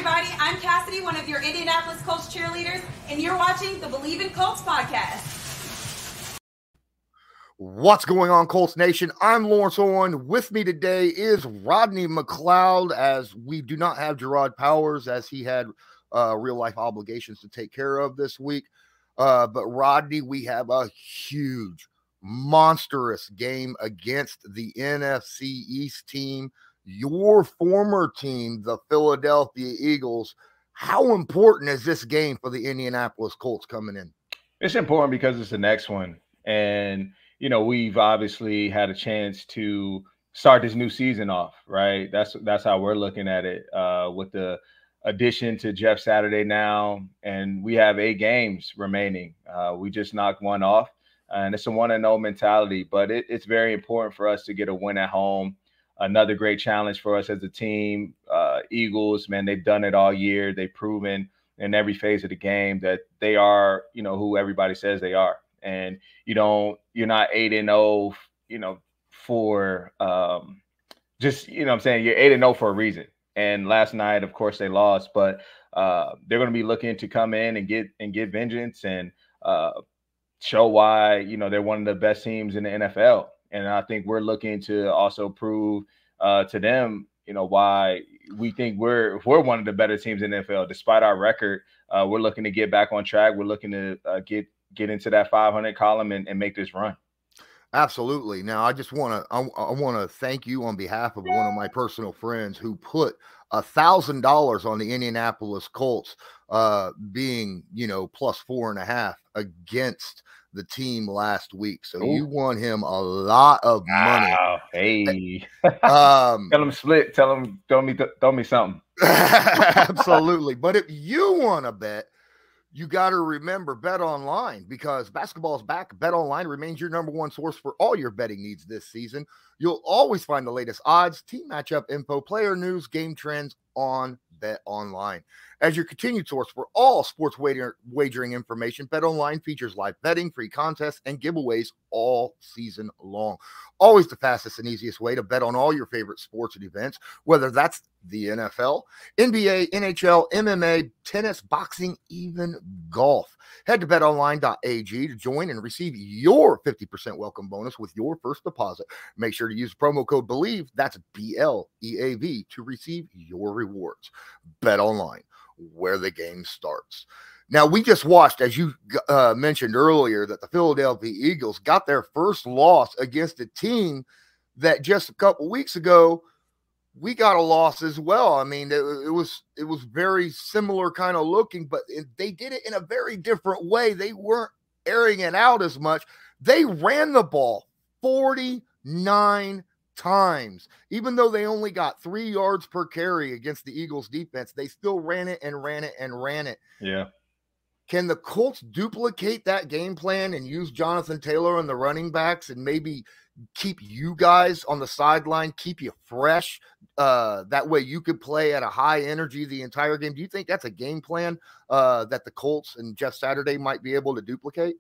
everybody. I'm Cassidy, one of your Indianapolis Colts cheerleaders, and you're watching the Believe in Colts podcast. What's going on, Colts Nation? I'm Lawrence Owen. With me today is Rodney McLeod, as we do not have Gerard Powers, as he had real-life obligations to take care of this week. But Rodney, we have a huge, monstrous game against the NFC East team, your former team, the Philadelphia Eagles. How important is this game for the Indianapolis Colts coming in? It's important because it's the next one. And, you know, we've obviously had a chance to start this new season off, right? That's how we're looking at it, with the addition to Jeff Saturday now. And we have 8 games remaining. We just knocked one off. And it's a 1-0 mentality. But it's very important for us to get a win at home. Another great challenge for us as a team. Eagles, man, they've done it all year. They've proven in every phase of the game that they are, you know, who everybody says they are. And you're not 8-0, you know, for just, you know what I'm saying, you're 8-0 for a reason. And last night, of course, they lost, but they're going to be looking to come in and get vengeance and show why, you know, they're one of the best teams in the NFL. And I think we're looking to also prove to them, you know, why we think we're one of the better teams in the NFL. Despite our record, we're looking to get back on track. We're looking to get into that 500 column and make this run. Absolutely. Now, I just want to thank you on behalf of one of my personal friends who put $1,000 on the Indianapolis Colts being, you know, plus 4.5 against the team last week. So you won him a lot of money. Wow. Hey, tell him split. Tell him throw me something. Absolutely. But if you want to bet, you got to remember Bet Online, because basketball is back. Bet Online remains your number one source for all your betting needs this season. You'll always find the latest odds, team matchup info, player news, game trends on Bet Online. As your continued source for all sports wagering information, Bet Online features live betting, free contests, and giveaways all season long. Always the fastest and easiest way to bet on all your favorite sports and events, whether that's the NFL, NBA, NHL, MMA, tennis, boxing, even golf. Head to betonline.ag to join and receive your 50% welcome bonus with your first deposit. Make sure to use promo code BELIEVE, that's BLEAV, to receive your rewards. Bet Online, where the game starts. Now, we just watched, as you mentioned earlier, that the Philadelphia Eagles got their first loss against a team that just a couple weeks ago we got a loss as well. I mean, it was very similar kind of looking, but they did it in a very different way. They weren't airing it out as much. They ran the ball 49 times. Even though they only got 3 yards per carry against the Eagles defense, they still ran it and ran it and ran it. Yeah. Can the Colts duplicate that game plan and use Jonathan Taylor and the running backs and maybe keep you guys on the sideline, keep you fresh? That way you could play at a high energy the entire game. Do you think that's a game plan that the Colts and Jeff Saturday might be able to duplicate?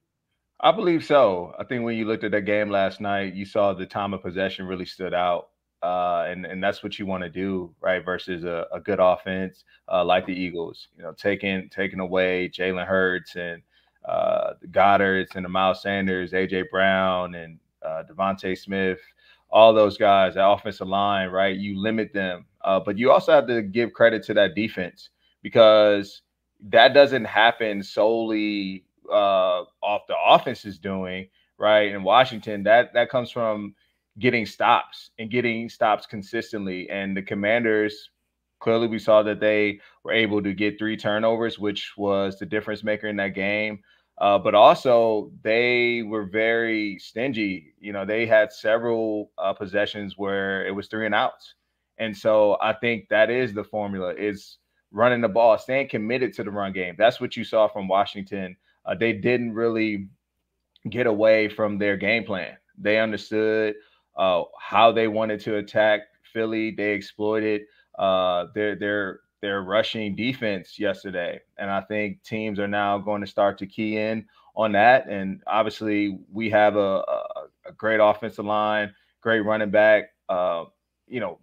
I believe so. I think when you looked at that game last night, you saw the time of possession really stood out. And that's what you want to do, right? Versus a good offense like the Eagles, you know, taking away Jalen Hurts and the Goddards and the Miles Sanders, A.J. Brown and Devontae Smith, all those guys, the offensive line, right? You limit them. But you also have to give credit to that defense, because that doesn't happen solely off the offense is doing, right? In Washington, that comes from getting stops consistently. And the Commanders, clearly we saw that they were able to get 3 turnovers, which was the difference maker in that game. But also they were very stingy. You know, they had several possessions where it was 3 and outs. And so I think that is the formula, is running the ball, staying committed to the run game. That's what you saw from Washington. They didn't really get away from their game plan. They understood how they wanted to attack Philly. They exploited their rushing defense yesterday. And I think teams are now going to start to key in on that. And obviously we have a great offensive line, great running back.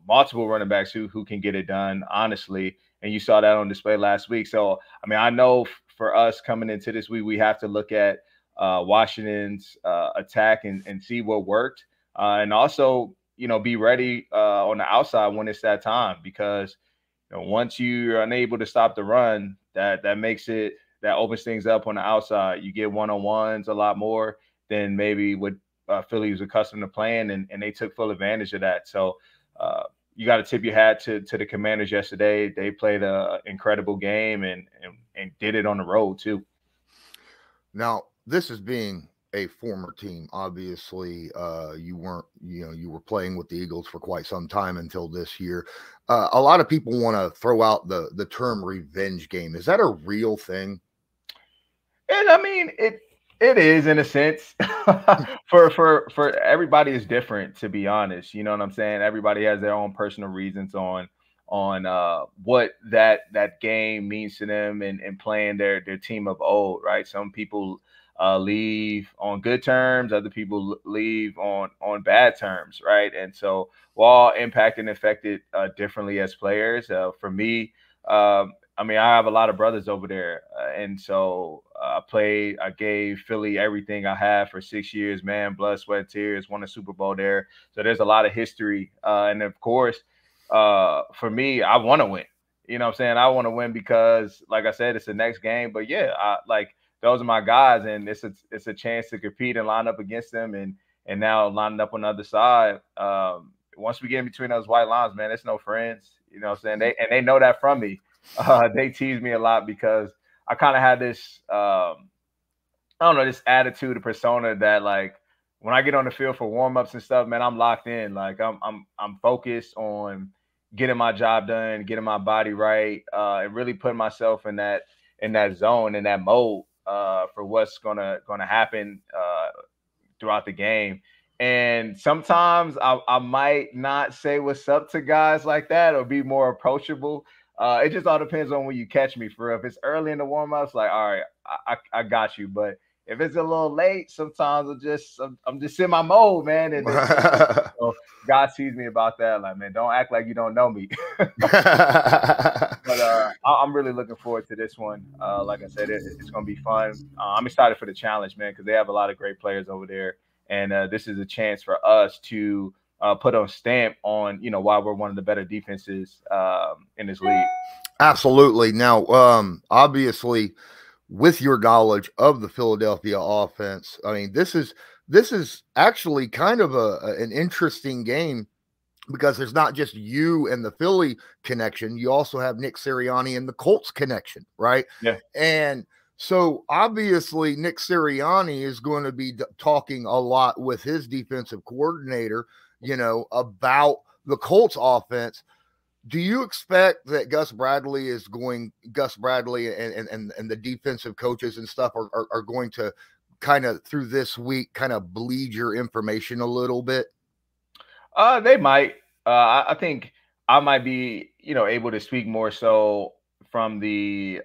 multiple running backs who can get it done, honestly. And you saw that on display last week. So, I mean, I know for us coming into this week, we have to look at Washington's attack and see what worked. And also, be ready on the outside when it's that time, because once you're unable to stop the run, that opens things up on the outside. You get one-on-ones a lot more than maybe what Philly was accustomed to playing, and they took full advantage of that. So you got to tip your hat to the Commanders yesterday. They played an incredible game and did it on the road too. Now, this is being a former team. Obviously, you were playing with the Eagles for quite some time until this year. A lot of people want to throw out the term revenge game. Is that a real thing? And I mean, it is, in a sense. for everybody is different, to be honest. You know what I'm saying? Everybody has their own personal reasons on what that game means to them and playing their team of old, right? Some people leave on good terms, other people leave on bad terms, right? And so we're all impacted and affected differently as players. For me, I mean, I have a lot of brothers over there, and so I gave Philly everything I have for 6 years, man, blood, sweat, and tears, won a Super Bowl there. So there's a lot of history. And of course, for me, I want to win. You know what I'm saying? I want to win because, like I said, it's the next game. But yeah, those are my guys, and it's a chance to compete and line up against them, and now lining up on the other side. Once we get in between those white lines, man, it's no friends. You know what I'm saying? They know that from me. They tease me a lot because I kind of had this, this attitude, a persona that, like, when I get on the field for warmups and stuff, man, I'm locked in. Like I'm focused on getting my job done, getting my body right, and really putting myself in that zone, in that mode, for what's gonna happen throughout the game. And sometimes I might not say what's up to guys like that or be more approachable. It just all depends on when you catch me, for real. If it's early in the warm-ups, like, all right, I got you. But if it's a little late, sometimes I'm just in my mode, man. And so God sees me about that. Like, man, don't act like you don't know me. But I'm really looking forward to this one. Like I said, it's going to be fun. I'm excited for the challenge, man, because they have a lot of great players over there. And this is a chance for us to put a stamp on, why we're one of the better defenses in this league. Absolutely. Now, obviously, with your knowledge of the Philadelphia offense, I mean, this is actually kind of an interesting game, because there's not just you and the Philly connection. You also have Nick Sirianni and the Colts connection, right? Yeah. And so obviously Nick Sirianni is going to be talking a lot with his defensive coordinator, about the Colts offense. Do you expect that Gus Bradley and the defensive coaches and stuff are going to kind of, through this week, kind of bleed your information a little bit? They might. I think I might be, able to speak more so from the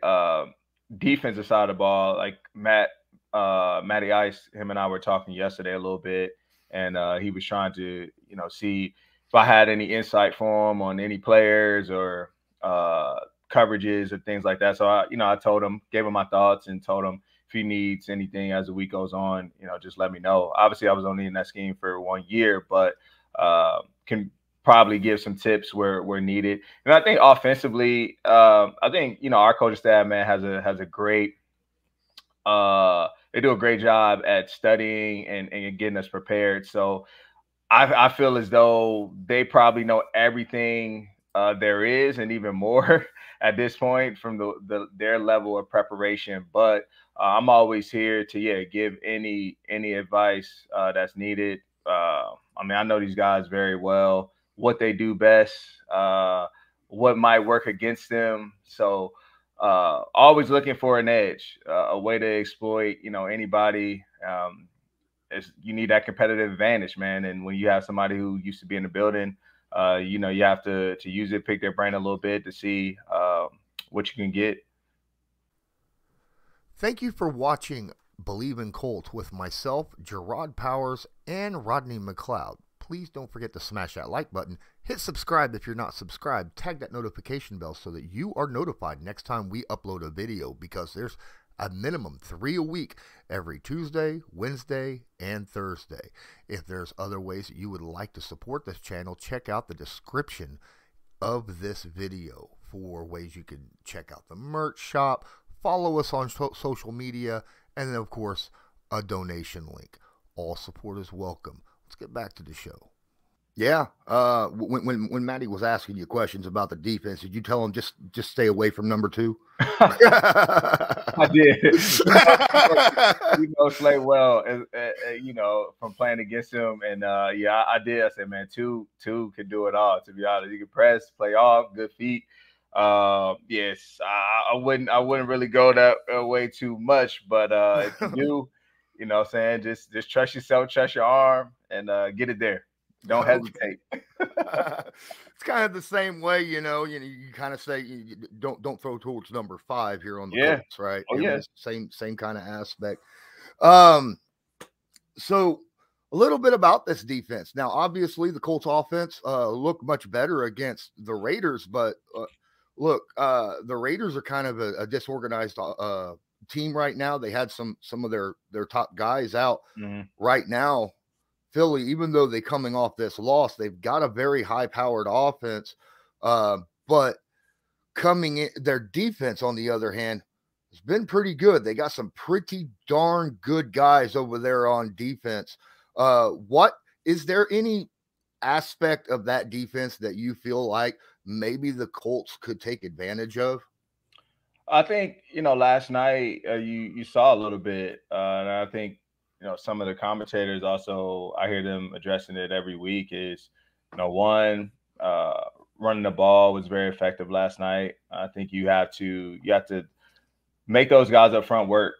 defensive side of the ball. Like Matty Ice, him and I were talking yesterday a little bit, and he was trying to, see if I had any insight for him on any players or coverages or things like that. So I told him, gave him my thoughts, and told him if he needs anything as the week goes on, just let me know. Obviously, I was only in that scheme for 1 year, but can probably give some tips where needed. And I think offensively, I think, our coaching staff, man, has a great they do a great job at studying and getting us prepared. So I feel as though they probably know everything there is, and even more at this point from their level of preparation. But I'm always here to give any advice that's needed. I mean, I know these guys very well, what they do best, what might work against them. So always looking for an edge, a way to exploit, anybody. You need that competitive advantage, man. And when you have somebody who used to be in the building, you have to use it, pick their brain a little bit to see what you can get. Thank you for watching Believe in Colts with myself, Gerard Powers, and Rodney McLeod. please don't forget to smash that like button. Hit subscribe if you're not subscribed. Tag that notification bell so that you are notified next time we upload a video, because there's a minimum 3 a week every Tuesday, Wednesday, and Thursday. If there's other ways that you would like to support this channel, check out the description of this video for ways you can check out the merch shop, follow us on social media, and then, of course, a donation link. All support is welcome. Let's get back to the show. Yeah, when Matty was asking you questions about the defense, did you tell him just stay away from number 2? I did. You know Slay well, you know, from playing against him, and yeah, I did. I said, man, two can do it all. To be honest, you can press, play off, good feet. Yes, I wouldn't really go that way too much, but if you do, you know what I'm saying, just trust yourself, trust your arm, and get it there. Don't hesitate. It's kind of the same way, you kind of say don't throw towards number 5 here on the Colts, right? Oh, yeah. Same kind of aspect. So a little bit about this defense. Now, obviously, the Colts offense looked much better against the Raiders, but look, the Raiders are kind of a disorganized team right now. They had some of their top guys out right now. Philly, even though they're coming off this loss, they've got a very high-powered offense. But coming in, their defense, on the other hand, has been pretty good. They got some pretty darn good guys over there on defense. Is there any aspect of that defense that you feel like maybe the Colts could take advantage of? I think, last night you saw a little bit, and I think, some of the commentators also, I hear them addressing it every week, is, one, running the ball was very effective last night. I think you have to make those guys up front work.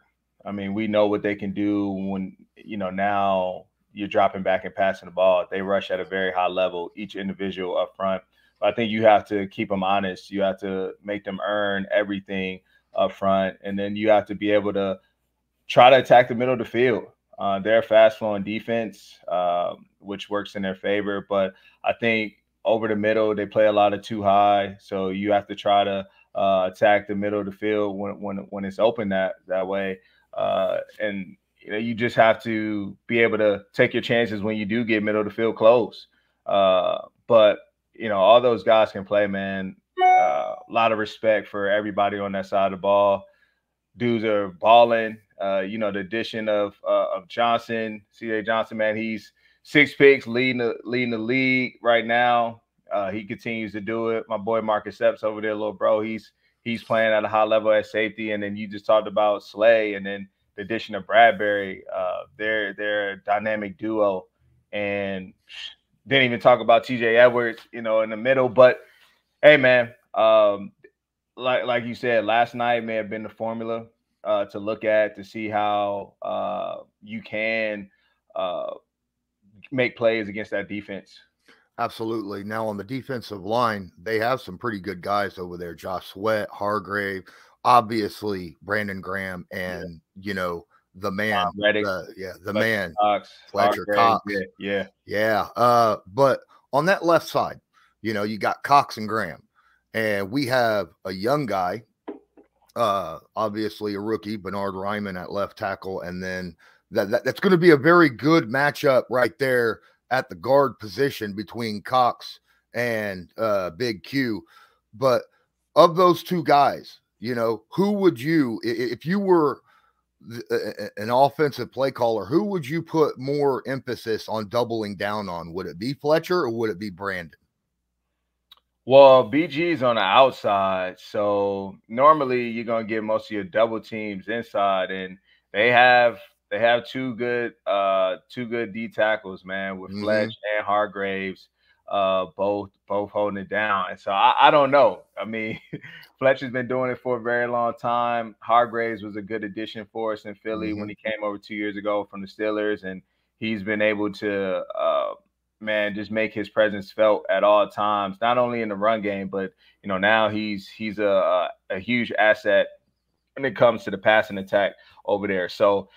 I mean, we know what they can do when, now you're dropping back and passing the ball. They rush at a very high level, each individual up front. But I think you have to keep them honest. You have to make them earn everything up front. And then you have to be able to try to attack the middle of the field. They're a fast-flowing defense, which works in their favor. But I think over the middle, they play a lot of too high. So you have to try to attack the middle of the field when it's open that way. And you just have to be able to take your chances when you do get middle of the field close. But all those guys can play, man. A lot of respect for everybody on that side of the ball. Dudes are balling. The addition of Johnson, C.J. Johnson, man, he's 6 picks, leading the league right now. He continues to do it. My boy Marcus Epps over there, little bro, he's playing at a high level at safety. And then you just talked about Slay, and then the addition of Bradbury. They're a dynamic duo, and didn't even talk about T.J. Edwards, in the middle. But hey, man, like you said, last night may have been the formula to look at to see how you can make plays against that defense. Absolutely. Now, on the defensive line, they have some pretty good guys over there. Josh Sweat, Hargrave, obviously Brandon Graham, and, the man, the man, Fletcher Cox. Yeah. But on that left side, you got Cox and Graham, and we have a young guy, obviously a rookie, Bernard Ryman at left tackle, and then that's going to be a very good matchup right there at the guard position between Cox and Big Q. But of those two guys, who would you, if you were an offensive play caller, who would you put more emphasis on doubling down on? Would it be Fletcher or would it be Brandon? Well, BG's on the outside, so normally you're gonna get most of your double teams inside, and they have two good D tackles, man, with Fletch and Hargraves, both holding it down. And so I don't know. I mean, Fletcher's been doing it for a very long time. Hargraves was a good addition for us in Philly when he came over 2 years ago from the Steelers, and he's been able to just make his presence felt at all times, not only in the run game, but now he's a huge asset when it comes to the passing attack over there. So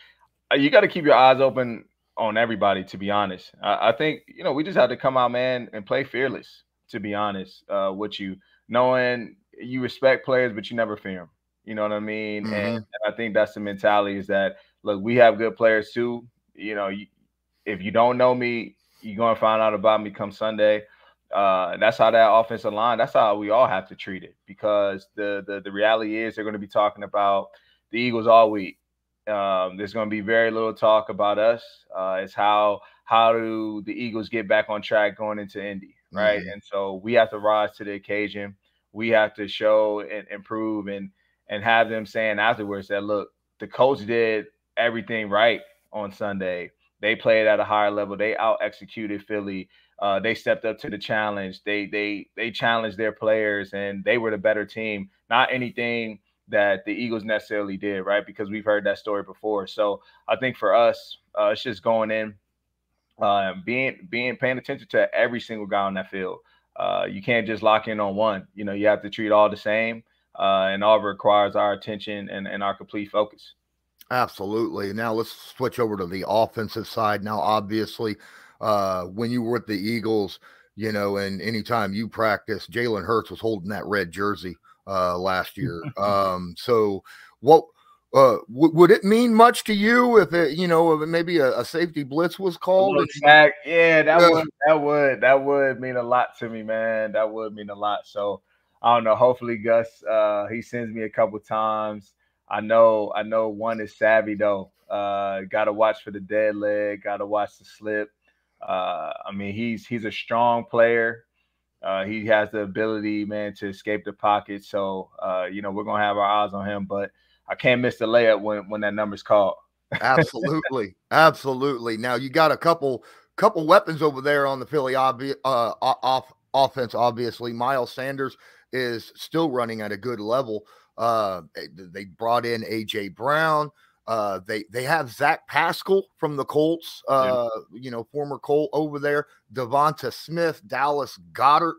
you got to keep your eyes open on everybody, to be honest. I think, we just have to come out, man, and play fearless, to be honest, with you, knowing you respect players, but you never fear them. You know what I mean? And I think that's the mentality, is that, look, we have good players too. If you don't know me, you're going to find out about me come Sunday. That's how that offensive line, that's how we all have to treat it, because the reality is they're going to be talking about the Eagles all week. There's going to be very little talk about us. It's how do the Eagles get back on track going into Indy, right? And so we have to rise to the occasion. We have to show and improve, and have them saying afterwards that, look, the Colts did everything right on Sunday. They played at a higher level. They out-executed Philly. They stepped up to the challenge. They challenged their players, and they were the better team. Not anything that the Eagles necessarily did, right? Because we've heard that story before. So I think for us, it's just going in, paying attention to every single guy on that field. You can't just lock in on one. You have to treat all the same, and all requires our attention and our complete focus. Absolutely. Now let's switch over to the offensive side. Now, obviously, when you were with the Eagles, and anytime you practice, Jalen Hurts was holding that red jersey last year. So what would it mean much to you if it, maybe a safety blitz was called? Yeah, that would mean a lot to me, man. That would mean a lot. So I don't know. Hopefully Gus, he sends me a couple times. I know one is savvy though. Got to watch for the dead leg. Got to watch the slip. I mean, he's a strong player. He has the ability, man, to escape the pocket. So, we're going to have our eyes on him, but I can't miss the layup when that number's called. Absolutely. Absolutely. Now you got a couple weapons over there on the Philly offense. Obviously, Miles Sanders is still running at a good level. They brought in AJ Brown. They have Zach Pascal from the Colts, former Colt over there, Devonta Smith, Dallas Goedert.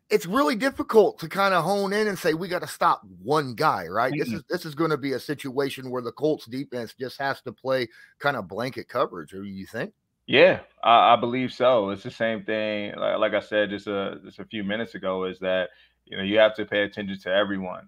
It's really difficult to kind of hone in and say we got to stop one guy, right? This is going to be a situation where the Colts defense just has to play kind of blanket coverage. Or you think? Yeah, I believe so. It's the same thing. Like I said just a few minutes ago, is that you have to pay attention to everyone.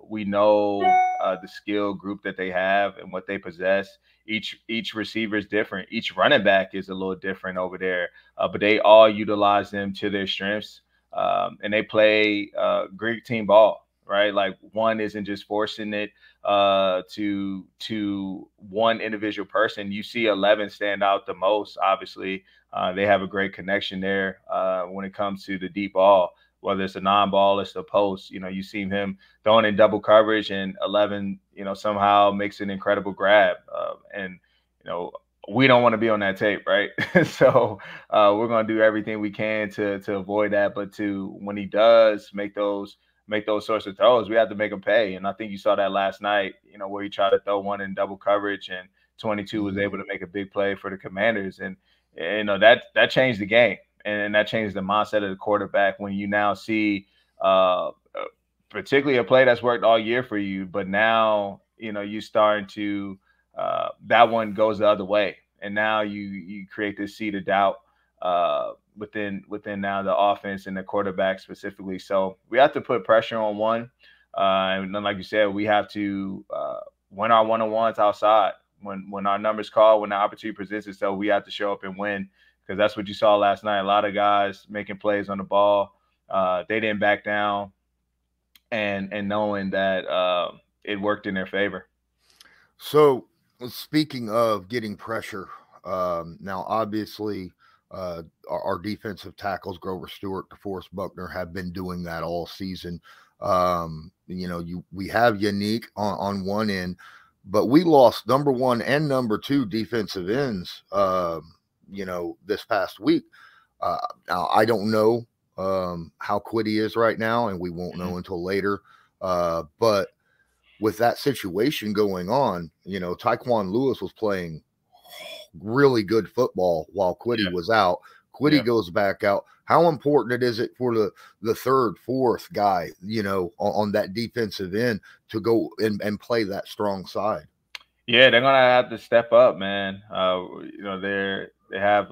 We know the skill group that they have and what they possess. Each receiver is different. Each running back is a little different over there, but they all utilize them to their strengths, and they play great team ball, right? Like, one isn't just forcing it to one individual person. You see 11 stand out the most. Obviously, they have a great connection there when it comes to the deep ball. Whether it's a non-ball, it's a post, you see him throwing in double coverage, and 11, somehow makes an incredible grab. And we don't want to be on that tape, right? So we're going to do everything we can to avoid that. But when he does make those sorts of throws, we have to make him pay. And I think you saw that last night, where he tried to throw one in double coverage, and 22 was able to make a big play for the Commanders. And that changed the game. And that changed the mindset of the quarterback when you now see particularly a play that's worked all year for you, but now, you starting to that one goes the other way. And now you create this seed of doubt within now the offense and the quarterback specifically. So we have to put pressure on one. And then, like you said, we have to win our one-on-ones outside. When our numbers call, when the opportunity presents itself, we have to show up and win. Because that's what you saw last night. A lot of guys making plays on the ball. They didn't back down, and knowing that it worked in their favor. So, speaking of getting pressure, now obviously our defensive tackles, Grover Stewart, DeForest Buckner, have been doing that all season. We have Unique on one end, but we lost number one and number two defensive ends. This past week. Now I don't know how Quiddy is right now, and we won't know until later. But with that situation going on, Tyquan Lewis was playing really good football while Quiddy was out. Quiddy goes back out. How important is it for the third, fourth guy, on that defensive end to go and play that strong side? Yeah, they're gonna have to step up, man. They have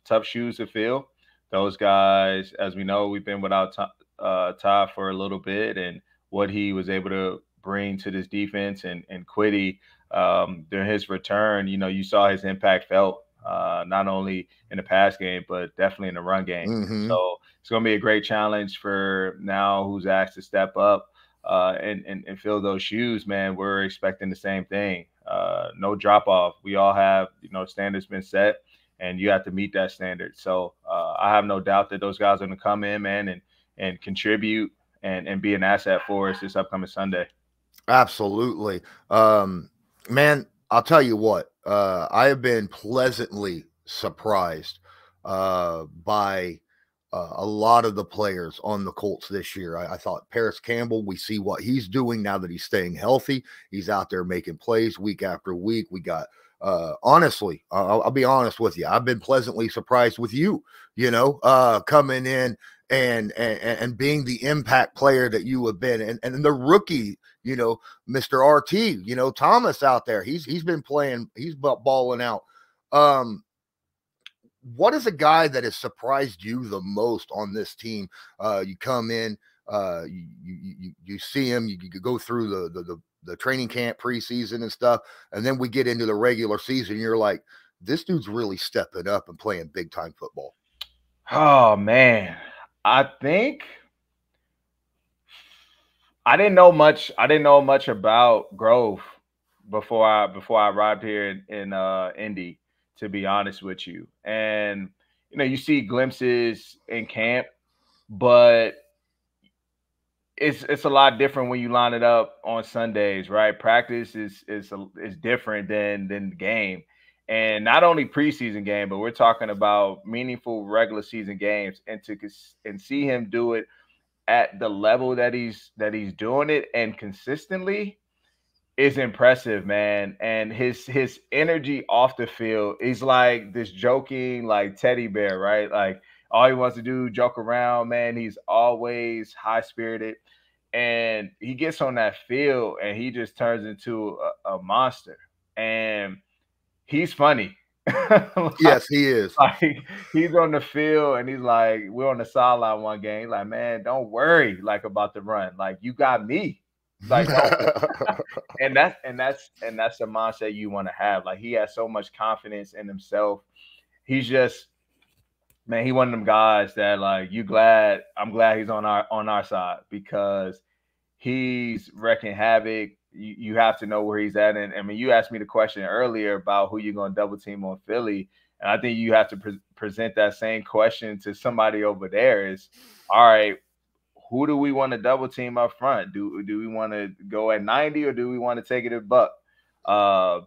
tough shoes to fill. Those guys, as we know, we've been without Ty for a little bit, and what he was able to bring to this defense and Quiddy during his return, you saw his impact felt not only in the pass game, but definitely in the run game. Mm-hmm. So it's gonna be a great challenge for now who's asked to step up and fill those shoes, man. We're expecting the same thing. No drop off. We all have, standards been set, and you have to meet that standard. So I have no doubt that those guys are going to come in, man, and contribute and be an asset for us this upcoming Sunday. Absolutely. Man, I'll tell you what, I have been pleasantly surprised by a lot of the players on the Colts this year. I thought Paris Campbell, we see what he's doing now that he's staying healthy. He's out there making plays week after week. We got, honestly, I'll be honest with you. I've been pleasantly surprised with you, coming in and being the impact player that you have been. And the rookie, Mr. RT, Thomas out there, he's been playing, he's balling out. What is a guy that has surprised you the most on this team? You come in, you see him, you go through the training camp preseason and stuff, and then we get into the regular season. And you're like, this dude's really stepping up and playing big time football. Oh man, I think I didn't know much about Grove before I arrived here in Indy, to be honest with you. And you see glimpses in camp, but it's a lot different when you line it up on Sundays, right? Practice is different than the game, and not only preseason game, but we're talking about meaningful regular season games, and see him do it at the level that he's doing it and consistently is impressive, man. And his energy off the field, he's like this joking, like teddy bear, right? Like all he wants to do, joke around, man. He's always high spirited, and he gets on that field and he just turns into a monster. And he's funny. Yes, he is. Like he's on the field and he's like, we're on the sideline one game. He's like, man, don't worry about the run. Like you got me. Like, and that's the mindset you want to have. Like he has so much confidence in himself. He's just, man, he one of them guys that like I'm glad he's on our side, because he's wrecking havoc. You have to know where he's at. And I mean, you asked me the question earlier about who you're going to double team on Philly. And I think you have to present that same question to somebody over there is, all right, who do we want to double team up front? Do we want to go at 90 or do we want to take it at buck?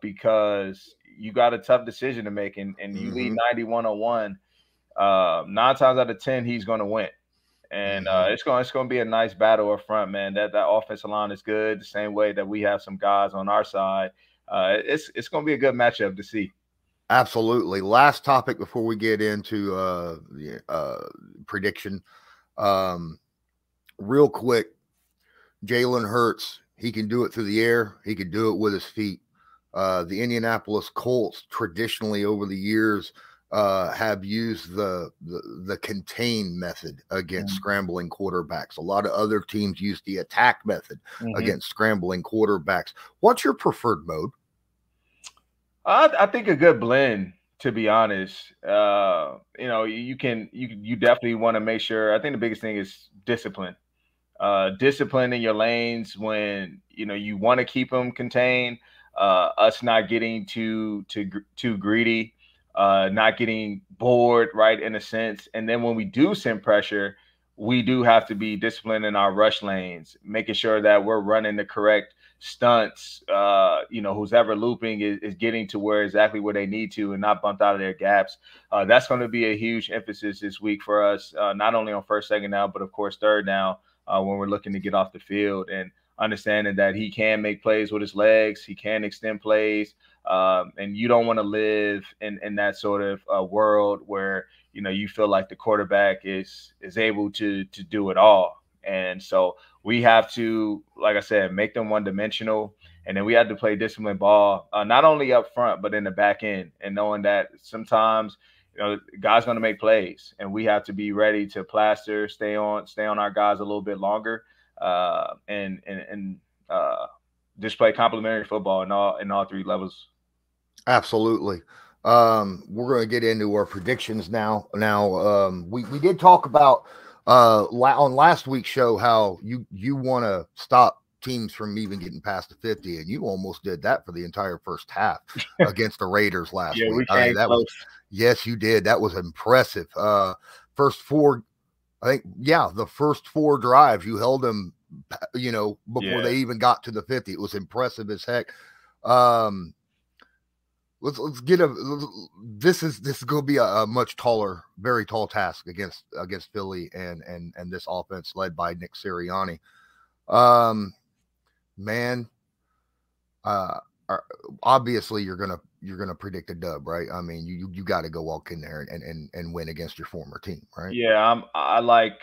Because you got a tough decision to make, and you lead 91-1. 9 times out of 10, he's going to win. And it's going to be a nice battle up front, man. That offensive line is good, the same way that we have some guys on our side. It's going to be a good matchup to see. Absolutely. Last topic before we get into prediction. Real quick, Jalen Hurts, he can do it through the air. He can do it with his feet. The Indianapolis Colts traditionally over the years have used the contain method against scrambling quarterbacks. A lot of other teams use the attack method against scrambling quarterbacks. What's your preferred mode? I think a good blend, to be honest. You definitely want to make sure. I think the biggest thing is discipline. Discipline in your lanes when you want to keep them contained. Us not getting too greedy. Not getting bored, right, in a sense. And then when we do send pressure, we do have to be disciplined in our rush lanes, making sure that we're running the correct stunts. Who's ever looping is getting to exactly where they need to and not bumped out of their gaps. That's going to be a huge emphasis this week for us, not only on first, second down, but of course third down when we're looking to get off the field, and understanding that he can make plays with his legs, he can extend plays. And you don't want to live in that sort of world where, you feel like the quarterback is able to do it all. And so we have to, like I said, make them one-dimensional. And then we had to play disciplined ball, not only up front, but in the back end, and knowing that sometimes, guys going to make plays, and we have to be ready to plaster, stay on our guys a little bit longer, and just play complementary football in all three levels. Absolutely. We're going to get into our predictions now. We did talk about on last week's show how you want to stop teams from even getting past the 50, and you almost did that for the entire first half against the Raiders last week. Yes, you did. That was impressive. First four, I think, the first four drives you held them, before they even got to the 50. It was impressive as heck. Let's get this is going to be a much taller, very tall task against Philly and this offense led by Nick Sirianni. Obviously you're gonna predict a dub, right? I mean, you got to go walk in there and win against your former team, right? Yeah, I like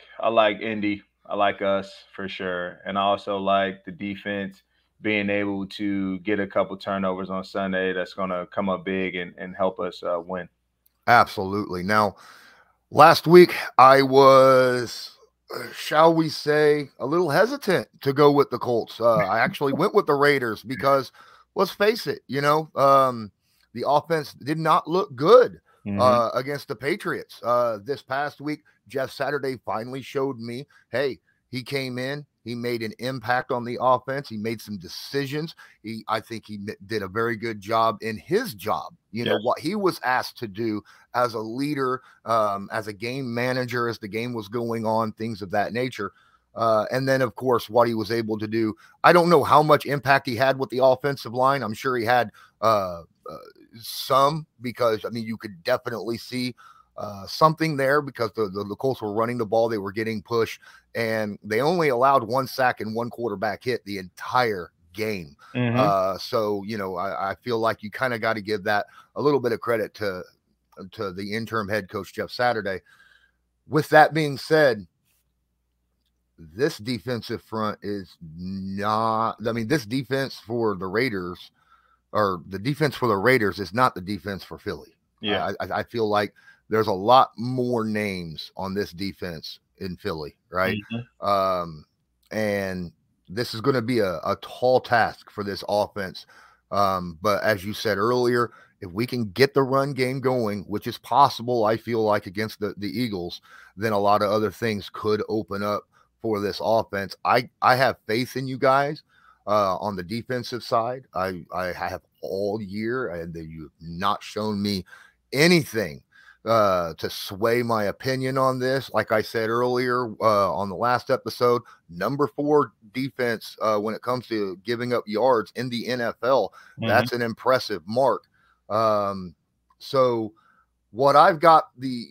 Indy. I like us for sure, and I also like the defense being able to get a couple turnovers on Sunday. That's going to come up big and help us win. Absolutely. Now, last week I was, shall we say, a little hesitant to go with the Colts. I actually went with the Raiders because, let's face it, the offense did not look good against the Patriots. This past week, Jeff Saturday finally showed me, hey, he came in, he made an impact on the offense. He made some decisions. I think he did a very good job in his job. What he was asked to do as a leader, as a game manager, as the game was going on, things of that nature. And then, of course, what he was able to do. I don't know how much impact he had with the offensive line. I'm sure he had some, because, I mean, you could definitely see something there because the Colts were running the ball. They were getting pushed, and they only allowed 1 sack and 1 quarterback hit the entire game. So, I feel like you kind of got to give that a little bit of credit to the interim head coach, Jeff Saturday. With that being said, this defensive front is not, I mean, this defense for the Raiders, or the defense for the Raiders, is not the defense for Philly. Yeah. I feel like there's a lot more names on this defense in Philly, right? And this is going to be a tall task for this offense. But as you said earlier, if we can get the run game going, which is possible, I feel like, against the Eagles, then a lot of other things could open up for this offense. I have faith in you guys on the defensive side. I have all year, and you've not shown me anything to sway my opinion on this. Like I said earlier on the last episode, number 4 defense when it comes to giving up yards in the NFL. That's an impressive mark. So what I've got the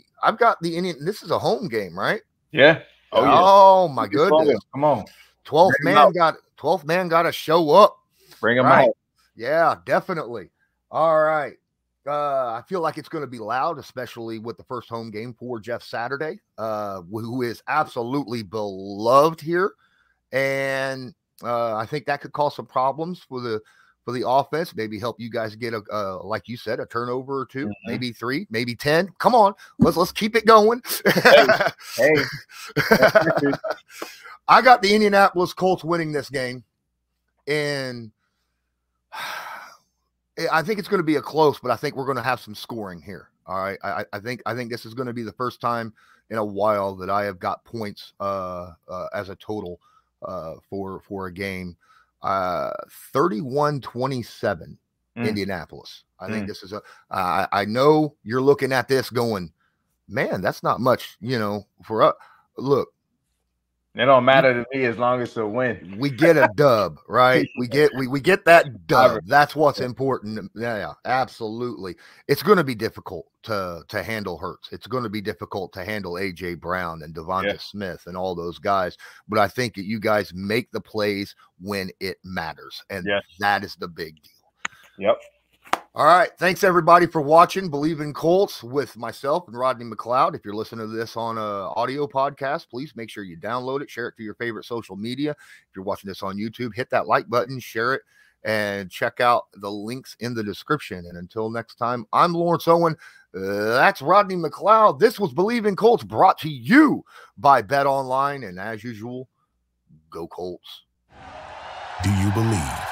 Indian. This is a home game, right? Yeah. Oh my goodness! Come on, 12th man got to show up. Bring him out. Yeah, definitely. All right. I feel like it's going to be loud, especially with the first home game for Jeff Saturday, who is absolutely beloved here. And I think that could cause some problems for the offense. Maybe help you guys get like you said, a turnover or 2, maybe 3, maybe 10. Come on, let's keep it going. Hey. I got the Indianapolis Colts winning this game, and I think it's going to be a close, but I think we're going to have some scoring here. All right. I think this is going to be the first time in a while that I have got points as a total for a game. 31-27 Indianapolis. I think this is I know you're looking at this going, man, that's not much, for us. Look, it don't matter to me as long as it's a win. We get a dub, right? We get that dub. That's what's important. Yeah, absolutely. It's going to be difficult to handle Hurts. It's going to be difficult to handle AJ Brown and Devonta Smith and all those guys. But I think that you guys make the plays when it matters, and that is the big deal. Yep. All right. Thanks, everybody, for watching Believe in Colts with myself and Rodney McLeod. If you're listening to this on an audio podcast, please make sure you download it, share it to your favorite social media. If you're watching this on YouTube, hit that like button, share it, and check out the links in the description. And until next time, I'm Lawrence Owen. That's Rodney McLeod. This was Believe in Colts, brought to you by Bet Online. And as usual, go Colts. Do you believe?